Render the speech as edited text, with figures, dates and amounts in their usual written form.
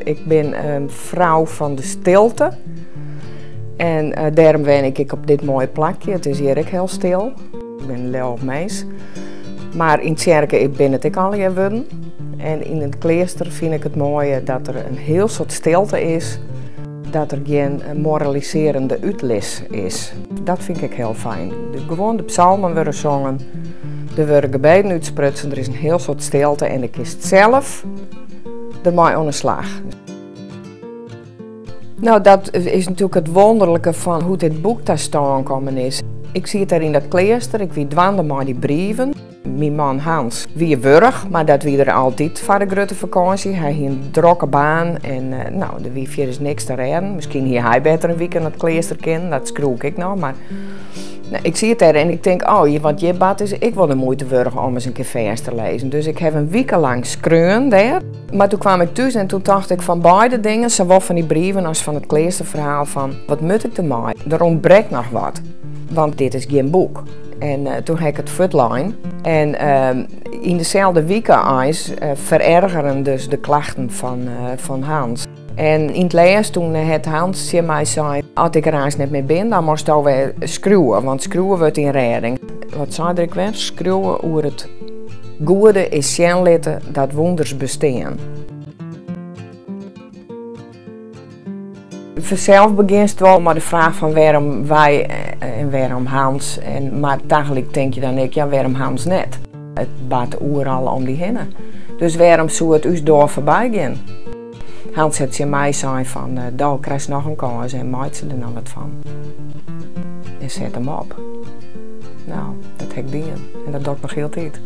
Ik ben een vrouw van de stilte. En daarom ben ik op dit mooie plakje. Het is hier ook heel stil. Ik ben een leeuw meis. Maar in het kerken ben het ik al geworden. En in het klooster vind ik het mooie dat er een heel soort stilte is. Dat er geen moraliserende uitles is. Dat vind ik heel fijn. Gewoon de psalmen worden zongen. Er worden gebeden uitsprutsen. Er is een heel soort stilte en ik kies zelf ermee aan de slag. Nou, dat is natuurlijk het wonderlijke van hoe dit boek daar staan gekomen is. Ik zie het daar in dat klooster, ik wie dwaalde maar die brieven. Mijn man Hans wie wurg, maar dat wie er altijd voor de grote vakantie. Hij had een drukke baan en nou, er wie is niks te redden. Misschien hier hij beter een week in het klooster kennen, dat schroek ik nog. Maar nou, ik zie het daar en ik denk, oh, wat je bad is, ik wil de moeite wurgen om eens een keer vers te lezen. Dus ik heb een week lang schreeuwen daar. Maar toen kwam ik thuis en toen dacht ik van beide dingen, zowel van die brieven als van het kloosterverhaal, van wat moet ik ermee? Er ontbreekt nog wat, want dit is geen boek. En toen heb ik het verline. En in dezelfde weken verergeren dus de klachten van Hans. En in het lees toen het Hans tegen mij zei, als ik er eens niet meer ben, dan moest je weer schreeuwen, want schreeuwen wordt in redding. Wat zei ik weer? Schreeuwen over het goede is zien laten dat wonders bestaan. Vanzelf begint het wel met de vraag van waarom wij en waarom Hans. Maar tegelijk denk je dan, ja, waarom Hans net? Het baat overal om die heen. Dus waarom zou het ons door voorbij gaan? Hans had tegen mij zei van, daar krijg je nog een kans en maakt ze er dan wat van. En zet hem op. Nou, dat heb ik gedaan. En dat doe ik nog heel tijd.